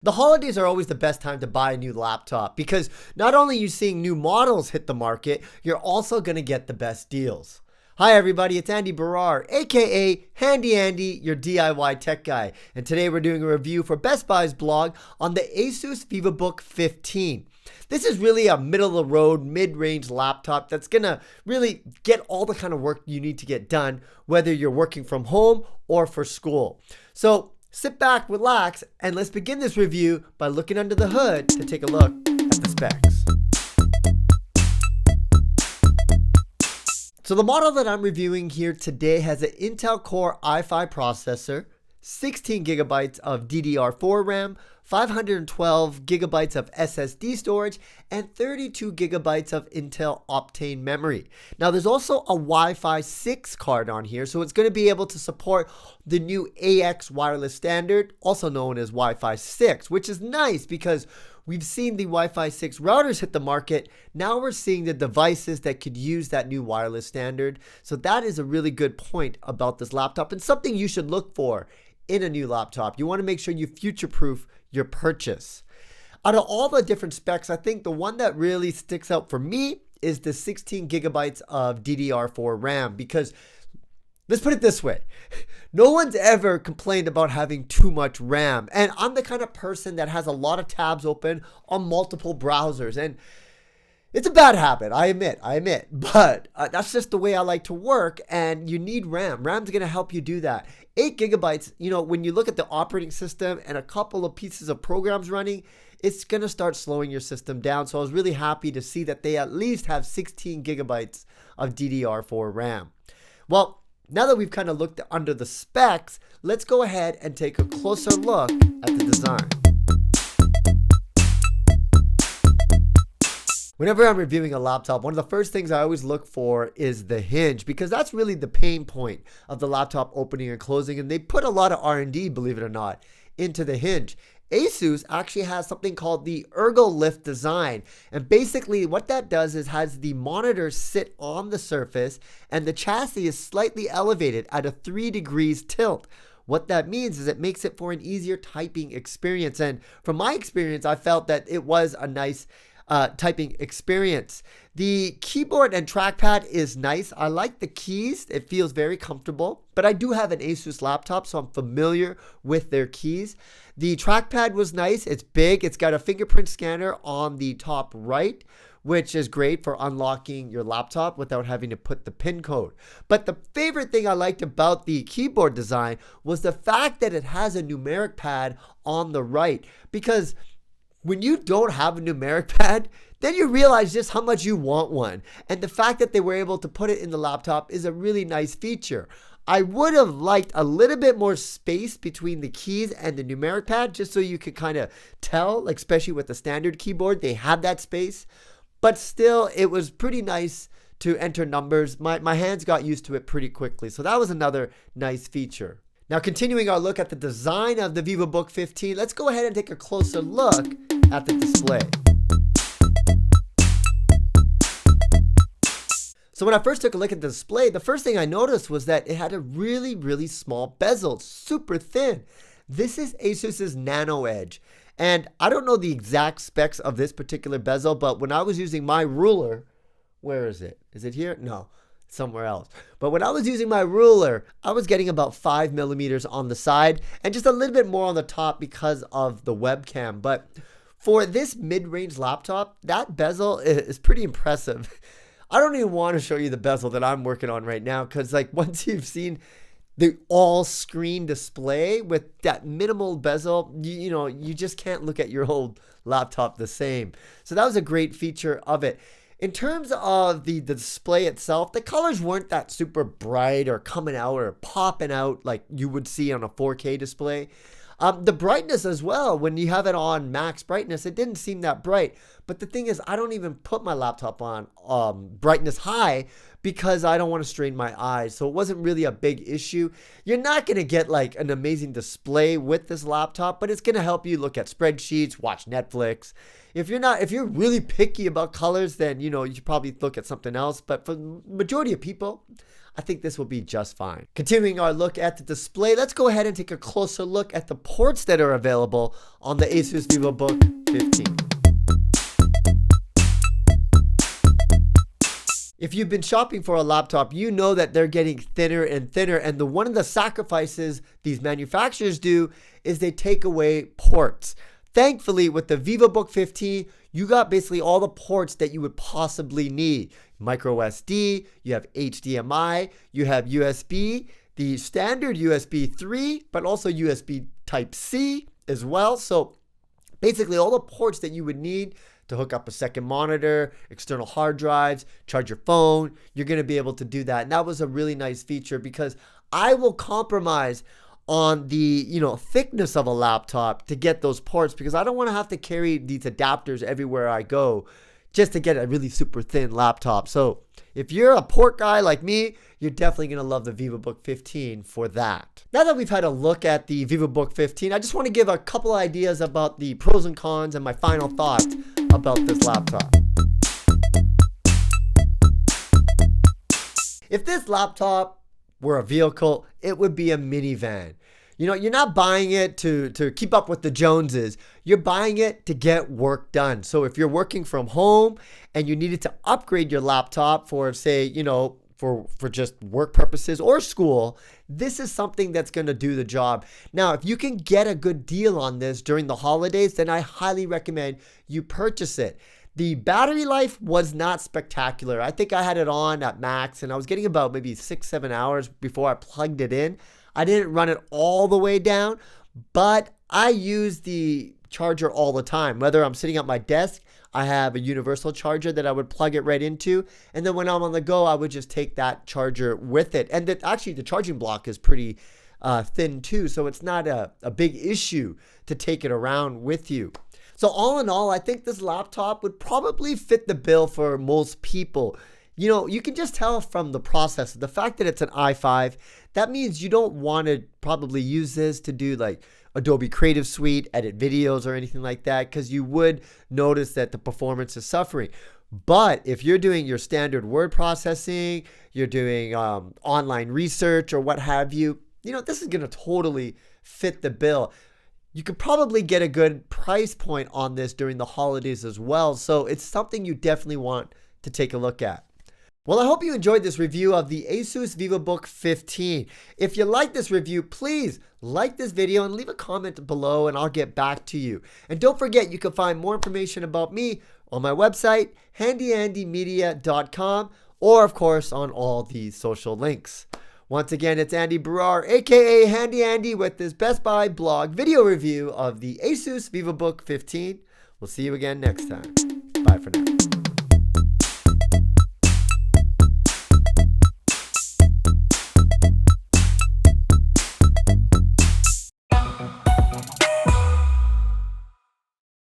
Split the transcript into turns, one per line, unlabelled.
The holidays are always the best time to buy a new laptop because not only are you seeing new models hit the market, you're also going to get the best deals. Hi everybody, it's Andy Barrar, aka Handy Andy, your DIY tech guy. And today we're doing a review for Best Buy's blog on the ASUS VivoBook 15. This is really a middle-of-the-road, mid-range laptop that's going to really get all the kind of work you need to get done, whether you're working from home or for school. So sit back, relax, and let's begin this review by looking under the hood to take a look at the specs. So the model that I'm reviewing here today has an Intel Core i5 processor, 16 gigabytes of DDR4 RAM, 512 gigabytes of SSD storage, and 32 gigabytes of Intel Optane memory. Now there's also a Wi-Fi 6 card on here, so it's going to be able to support the new AX wireless standard, also known as Wi-Fi 6, which is nice because we've seen the Wi-Fi 6 routers hit the market. Now we're seeing the devices that could use that new wireless standard. So that is a really good point about this laptop and something you should look for in a new laptop. You want to make sure you future-proof your purchase. Out of all the different specs, I think the one that really sticks out for me is the 16 gigabytes of DDR4 RAM because let's put it this way. No one's ever complained about having too much RAM. And I'm the kind of person that has a lot of tabs open on multiple browsers. And it's a bad habit, I admit. But that's just the way I like to work. And you need RAM. RAM's going to help you do that. 8 gigabytes, when you look at the operating system and a couple of pieces of programs running, it's going to start slowing your system down. So I was really happy to see that they at least have 16 gigabytes of DDR4 RAM. Well, now that we've kind of looked under the specs, let's go ahead and take a closer look at the design. Whenever I'm reviewing a laptop, one of the first things I always look for is the hinge because that's really the pain point of the laptop opening and closing, and they put a lot of R&D, believe it or not, into the hinge. ASUS actually has something called the ErgoLift design, and basically what that does is has the monitor sit on the surface and the chassis is slightly elevated at a 3 degrees tilt. What that means is it makes it for an easier typing experience, and from my experience I felt that it was a nice typing experience. The keyboard and trackpad is nice. I like the keys. It feels very comfortable, but I do have an ASUS laptop, so I'm familiar with their keys. The trackpad was nice. It's big. It's got a fingerprint scanner on the top right, which is great for unlocking your laptop without having to put the PIN code. But the favorite thing I liked about the keyboard design was the fact that it has a numeric pad on the right, because when you don't have a numeric pad, then you realize just how much you want one. And the fact that they were able to put it in the laptop is a really nice feature. I would have liked a little bit more space between the keys and the numeric pad, just so you could kind of tell, like especially with the standard keyboard, they had that space. But still, it was pretty nice to enter numbers. My hands got used to it pretty quickly. So that was another nice feature. Now, continuing our look at the design of the VivoBook 15, let's go ahead and take a closer look at the display. So when I first took a look at the display, the first thing I noticed was that it had a really, really small bezel, super thin. This is ASUS's Nano Edge. And I don't know the exact specs of this particular bezel, but when I was using my ruler, where is it? Is it here? No. Somewhere else. But when I was using my ruler, I was getting about 5 millimeters on the side and just a little bit more on the top because of the webcam. But for this mid-range laptop, that bezel is pretty impressive. I don't even want to show you the bezel that I'm working on right now because once you've seen the all-screen display with that minimal bezel, you just can't look at your old laptop the same. So that was a great feature of it. In terms of the display itself, the colors weren't that super bright or coming out or popping out like you would see on a 4K display. The brightness as well, when you have it on max brightness, it didn't seem that bright. But the thing is, I don't even put my laptop on brightness high because I don't want to strain my eyes. So it wasn't really a big issue. You're not going to get like an amazing display with this laptop, but it's going to help you look at spreadsheets, watch Netflix. If you're really picky about colors, then you should probably look at something else. But for the majority of people, I think this will be just fine. Continuing our look at the display, let's go ahead and take a closer look at the ports that are available on the ASUS VivoBook 15. If you've been shopping for a laptop, you know that they're getting thinner and thinner, and one of the sacrifices these manufacturers do is they take away ports. Thankfully, with the VivoBook 15, you got basically all the ports that you would possibly need. Micro SD, you have HDMI, you have USB, the standard USB 3, but also USB Type-C as well. So basically all the ports that you would need to hook up a second monitor, external hard drives, charge your phone, you're going to be able to do that. And that was a really nice feature, because I will compromise on the thickness of a laptop to get those ports, because I don't want to have to carry these adapters everywhere I go just to get a really super thin laptop. So if you're a port guy like me, you're definitely going to love the VivoBook 15 for that. Now that we've had a look at the VivoBook 15, I just want to give a couple ideas about the pros and cons and my final thoughts about this laptop. If this laptop were a vehicle, it would be a minivan. You're not buying it to keep up with the Joneses. You're buying it to get work done. So if you're working from home and you needed to upgrade your laptop for, say, for just work purposes or school, this is something that's going to do the job. Now, if you can get a good deal on this during the holidays, then I highly recommend you purchase it. The battery life was not spectacular. I think I had it on at max and I was getting about maybe 6-7 hours before I plugged it in. I didn't run it all the way down, but I use the charger all the time. Whether I'm sitting at my desk, I have a universal charger that I would plug it right into. And then when I'm on the go, I would just take that charger with it. And actually the charging block is pretty thin too. So it's not a big issue to take it around with you. So all in all, I think this laptop would probably fit the bill for most people. You can just tell from the process, the fact that it's an i5, that means you don't want to probably use this to do like Adobe Creative Suite, edit videos or anything like that, because you would notice that the performance is suffering. But if you're doing your standard word processing, you're doing online research or what have you, this is going to totally fit the bill. You could probably get a good price point on this during the holidays as well. So it's something you definitely want to take a look at. Well, I hope you enjoyed this review of the ASUS VivoBook 15. If you like this review, please like this video and leave a comment below and I'll get back to you. And don't forget, you can find more information about me on my website, handyandymedia.com, or of course on all these social links. Once again, it's Andy Barrar, aka Handy Andy, with this Best Buy blog video review of the ASUS VivoBook 15. We'll see you again next time. Bye for now.